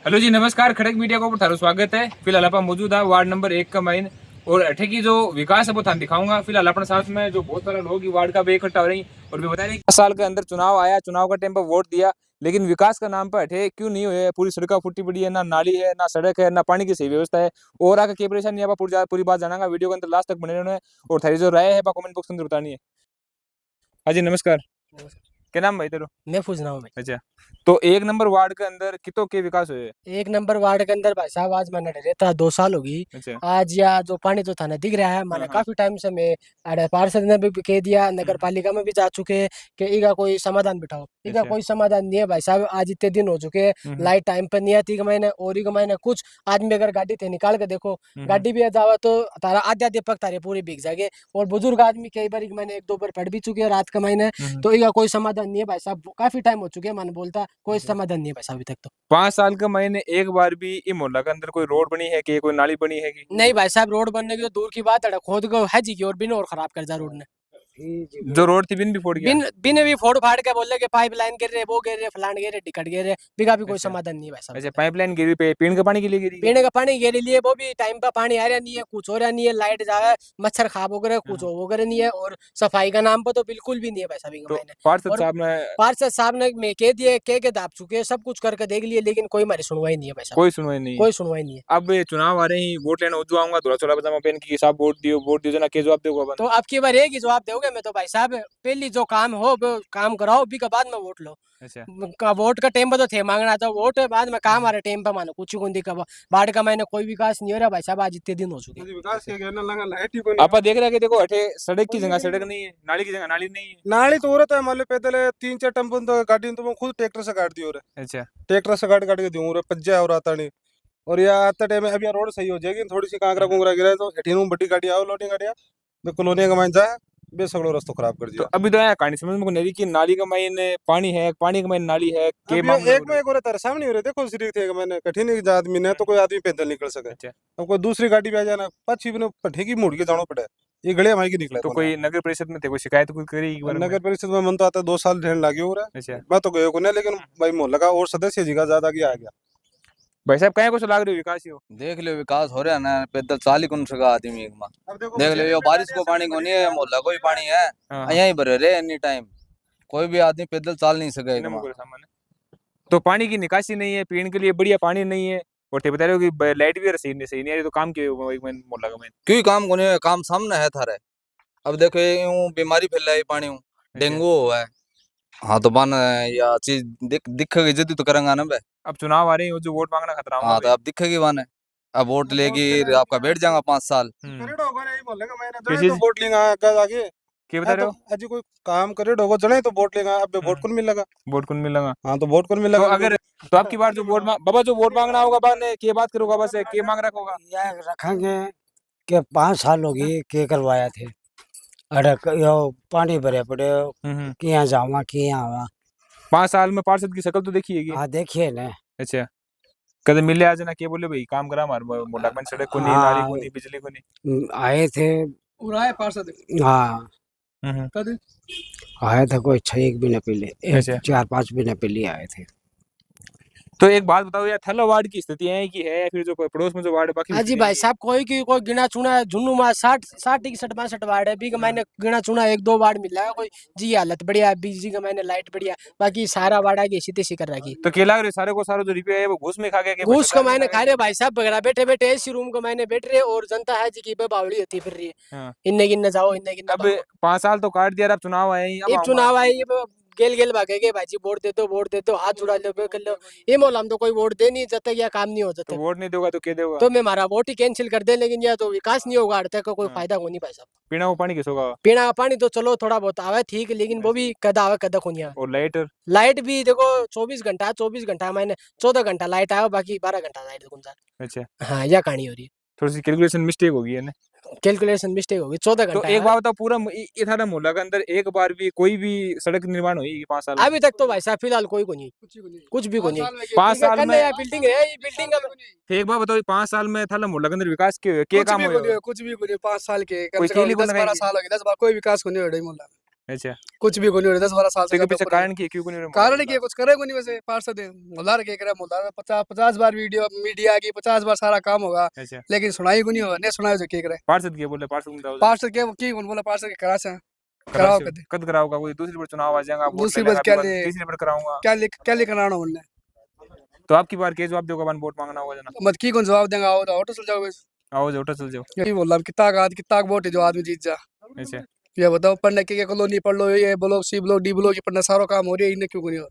Hello जी नमस्कार। खड़क media को थारो स्वागत है। फिलहाल आप मौजूद है वार्ड नंबर 1 का माइन और अठे की जो विकास है वो थान दिखाऊंगा। फिलहाल अपने साथ में जो बहुत सारे लोग वार्ड का भी इकट्ठा हो रही और भी बता रहे 10 साल के अंदर चुनाव आया, चुनाव का टाइम पर वोट दिया, लेकिन विकास का नाम पर अठे क्यों नहीं हुए। पूरी सड़क फुटी पड़ी है, ना नाली है, ना सड़क है, ना पानी की सही व्यवस्था है। और आगे क्या परेशानी है पूरी बात जानागा। वीडियो के अंदर लास्ट तक बने रहना और थारी जो राय है कमेंट बॉक्स के अंदर बतानी है। हाँ जी नमस्कार। क्या नाम भाई तेरो? मैं पूछ रहा हूँ भाई। अच्छा, तो 1 नंबर वार्ड के अंदर कितो के विकास हुए? 1 नंबर वार्ड के अंदर भाई साहब आज मैंने रहता 2 साल होगी। अच्छा। आज या जो पानी तो थाने दिख रहा है हाँ मैंने हाँ। काफी टाइम से मैं अरे पार्षद ने भी कह दिया, नगर पालिका में भी जा चुके कि इका कोई समाधान बिठाओ। इका अच्छा। कोई समाधान नहीं है भाई साहब। आज इतने दिन हो चुके हैं, लाइट टाइम पर नहीं आती। मैंने और एक महीने कुछ आदमी अगर गाड़ी थे निकाल के देखो, गाड़ी भी आ जावा तो तारा आध्या दीपक तारे पूरी बिक जाएगी। और बुजुर्ग आदमी कई बार मैंने 1-2 बार पढ़ भी चुके हैं रात का महीने। तो इका कोई समाधान नहीं है भाई साहब। काफी टाइम हो चुके हैं मैंने बोलता कोई समाधान नहीं है भाई साहब अभी तक तो। 5 साल के महीने एक बार भी ये मोहल्ला के अंदर कोई रोड बनी है कि कोई नाली बनी है कि? नहीं भाई साहब, रोड बनने की तो दूर की बात है, खोद को है जी की और बिन और खराब कर जा रोड ने। जो रोड थी बिन भी फोड़ गया। बिन बिन भी फोड़ फाड़ के बोले कि पाइपलाइन गिर रहे, वो गिर रहे, फलान गिर रहे, टिकट गिर रहे, बिका भी कोई अच्छा। समाधान नहीं है भाई साहब। अच्छा, पाइपलाइन गिरी पे पीने के पानी के लिए गिरी है? पीने का पानी गिर लिए, वो भी टाइम पर पानी आ रहा नहीं है, कुछ हो रहा नहीं है, लाइट जाए, मच्छर खाब हो गए, कुछ हो गए नहीं है। और सफाई का नाम पर तो बिल्कुल भी नहीं है भाई साहब तो मैंने। पार्षद और साहब ने पार्षद साहब ने मैं कह दिए के दाप चुके, सब कुछ करके देख लिए, लेकिन कोई हमारी सुनवाई नहीं है भाई साहब। कोई सुनवाई नहीं है। कोई सुनवाई नहीं है। अब ये चुनाव आ रहे हैं, वोट लेने उज्जू आऊंगा, थोड़ा छोला पजामा पहन के साहब वोट दियो जना के जवाब दोगे अपन? तो अब की बार एक ही जवाब दोगे मैं तो भाई साहब, पहली जो काम हो वो काम कराओ, भी के बाद में वोट लो। अच्छा। वोट का टाइम पर तो थे मांगना था, वोट बाद में काम आ रहा टाइम पर मानो कुछ ही दिखा। बाढ़ का मैंने कोई विकास नहीं हो रहा भाई साहब, आज इतने दिन हो चुके। विकास के कहना लगा लाइट ही कोनी। आप देख रहे हैं कि देखो अठे सड़क की जगह सड़क नहीं है, नाली की जगह नाली नहीं है। नाली तो औरत है मान लो पैदल है 3-4 टम्पो तो गाड़ी तो मैं खुद ट्रैक्टर से काट दी और अच्छा। ट्रैक्टर से काट के दूं और पज्जा और आता नहीं। और या आता टाइम अभी रोड सही हो जाएगी, थोड़ी सी कांकरा कुंकरा गिरा है तो एटीन बड़ी गाड़ी आओ लोडिंग गाड़िया मैं कॉलोनी का मान जा बे सगड़ो रास्ता खराब कर तो दिया। अभी तो आया कहानी समझ में नहीं कि नाली का मायने पानी है, पानी का मायने नाली है के अब ये मामला एक में एक और तारे सामने हो रहे देखो सिरी थे मैंने कठिन एक आदमी ने तो कोई आदमी पैदल निकल सके। अच्छा। अब कोई दूसरी गाड़ी पे आ जाना पछी भी पट्टी की मुड़ के जाना पड़े, ये गड़िया भाई की निकला तो कोई नगर परिषद में थे कोई शिकायत कोई करी एक बार में? नगर परिषद में मन तो आता 2 साल रहने लगे हो रहा अच्छा। है। मैं तो गए को नहीं, लेकिन भाई मोहल्ला का और सदस्य जी का ज्यादा क्या आ गया। भाई साहब कहीं कुछ लाग रही हो विकास ही हो? देख लो विकास हो रहा है ना, पैदल चाल ही कौन सका आदमी एक माँ। अब देखो देख लो यो बारिश को पानी को नहीं है, मोहल्ला को ही पानी है, हाँ हाँ। यहीं भरे रहे एनी टाइम। कोई भी आदमी पैदल चाल नहीं सके एक इन्हें माँ। मुझे सामान है। तो पानी की निकासी नहीं है, पीने के लिए बढ़िया पानी नहीं है, और ते बता रहे हो कि लाइट भी सही नहीं आ रही, तो काम क्यों एक महीने मोहल्ला का में? क्यों काम को नहीं है, काम सामने है थारे। अब देखो ये यूं बीमारी फैलाई पानी हूँ, डेंगू हुआ है। हाँ तो बन या चीज दिखेगी जदी तो करेंगे ना बे। अब चुनाव आ रहे हैं, जो वोट मांगना खतरा होगा हाँ तो भाई। अब दिखेगी बन, अब वोट लेगी आपका बैठ जाएगा 5 साल। करेडो होगा नहीं बोलेगा मैंने किस जने तो चीज वोट लेगा आगे आगे। क्या बता हाँ रहे तो हो? अजी कोई काम करेडो होगा जने तो वोट लेगा, अब वोट कौन मिलेगा। वोट कौन मिलेगा? हाँ तो वोट कौन तो मिलेगा अगर तो आपकी बार जो बाबा जो वोट मांगना होगा बाद में के बात करोगा, बस के मांग रखा होगा? यह रखेंगे कि 5 साल होगी के करवाया थे। अरे यो पानी भरे पड़े किया जावा किया आवा। 5 साल में पार्षद की शक्ल तो देखी है? हाँ देखिए ना। अच्छा। कदम मिले आज ना के बोले भाई काम करा हमारे मोटा में सड़क को नहीं, नाली हाँ को नहीं, बिजली को नहीं। आए थे। उड़ाए पार्षद। हाँ कद आए थे, कोई 6 महीने पहले, अच्छा। 4-5 महीने पहले आए थे। तो एक बात बताओ यार, थल्ला वार्ड की स्थिति है कि है, फिर जो पड़ोस में जो वार्ड बाकी हाँ जी भाई साहब, कोई की कोई गिना चुना है झुन्नू में 60-61 वार्ड है, बी का मैंने गिना चुना 1-2 वार्ड मिला है। कोई जी हालत बढ़िया, बिजली का मैंने लाइट बढ़िया, बाकी सारा वार्ड आगे इसी तेसी कर रखी। तो क्या लग रहा है सारे को सारा जो रुपया है वो घूस में खा गया? घूस का मैंने खा रहे भाई साहब, बगड़ा बैठे बैठे एसी रूम को मैंने बैठ रहे, और जनता है जी की बावड़ी होती फिर रही है। हाँ। इन्ने गिनने जाओ, इन्ने गिनने अब 5 साल तो काट दिया, अब चुनाव आए हैं, अब एक आऊंगा। चुनाव आए, ये गेल गेल भागेगे भाई जी, वोट दे दो, हाथ जुड़ा लो, कर लो। ये मोहल्ला हम तो कोई वोट दे नहीं, जब तक यह काम नहीं हो तो जाता वोट नहीं दोगा तो क्या दोगा? तो मैं हमारा वोट ही कैंसिल कर दे, लेकिन यह तो विकास नहीं होगा, अड़ तक का कोई हाँ। फायदा हो नहीं भाई साहब। पीना वो पानी किस होगा? पीना का पानी तो चलो थोड़ा बहुत आवे ठीक, लेकिन वो भी कदा आवे कदा को नहीं आवे। और लाइट? लाइट भी देखो 24 घंटा मैंने 14 घंटा लाइट आया, बाकी 12 घंटा लाइट गुंजा। अच्छा। हाँ यह कहानी हो रही है, थोड़ी सी कैलकुलेशन मिस्टेक होगी है ना? कैलकुलेशन मिस्टेक होगी। 14 तो घंटा एक है। बात बताओ, पूरा ये थाना मोहल्ला के अंदर एक बार भी कोई भी सड़क निर्माण हुई 5 साल में? अभी तक तो भाई साहब फिलहाल कोई को नहीं, कुछ भी को नहीं। 5 साल में बिल्डिंग है, ये बिल्डिंग एक बार बताओ, 5 साल में थाना मोहल्ला के अंदर विकास के काम हुए? कुछ भी 5 साल के कम कोई से केली कम को 10-12 साल हो गए, 10 बार कोई विकास को नहीं हो रही मोहल्ला। अच्छा कुछ भी नहीं हो रहा 10-12 साल से इसके गड्ढा पीछे ऊपर है। कारण की क्यों नहीं हो रहा कारण क्या कुछ करेगा नहीं वैसे पार्षद है मुल्लार के करे मुल्लार 50 बार वीडियो मीडिया की 50 बार सारा काम होगा अच्छा लेकिन सुनाई को नहीं होगा नहीं सुनाई जो के करे पार्षद के बोले पार्षद बताओ पार्षद के की कौन बोला पार्षद के करा से कराओ कर दे कद कराओगा कोई दूसरी बार चुनाव आ जाएगा वोट दूसरी ले बार लेगा क्या अभी ले तीसरी बार कराऊंगा क्या लिख कराना बोलने तो आपकी बार के जवाब दोगे अपन वोट मांगना होगा जना मत की कौन जवाब देगा आओ तो ऑटो चल जाओ बस आओ जो उठा चल जाओ यही बोल रहा हूँ कितना वोट है जो आदमी जीत जा अच्छा ये बताओ पढ़ने के कॉलोनी पढ़ लो ये block C block D block पढ़ना सारा काम हो रही है इन्हें क्यों नहीं हो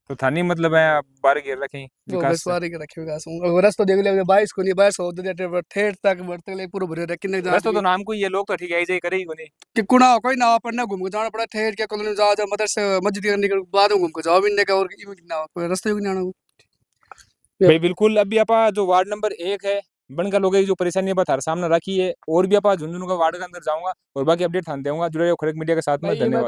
तो थानी मतलब है बार घेर रखें वो विकास बस वारी के रखे विकास रस तो देख ले 22 को नहीं 22 हो दे ठेठ तक बढ़ते ले पूरा भरे रखे नहीं बस तो नाम को ये लोग तो ठीक है ऐसे ही करेगी कोई नहीं कि कुना कोई ना पढ़ने घूम के जाना पड़ा ठेठ के कॉलोनी जा जा मदरसे मस्जिद के निकल बाद में घूम के जाओ इनने का और ना कोई रास्ते भी नहीं आना भाई बिल्कुल अभी आपा जो वार्ड नंबर 1 है बनका लोगों की जो परेशानी है थारे सामने रखी है और भी आपा झुंझुनू का वार्ड के अंदर जाऊंगा और बाकी अपडेट थान दूंगा जुड़े रहो खड़क मीडिया के साथ में धन्यवाद।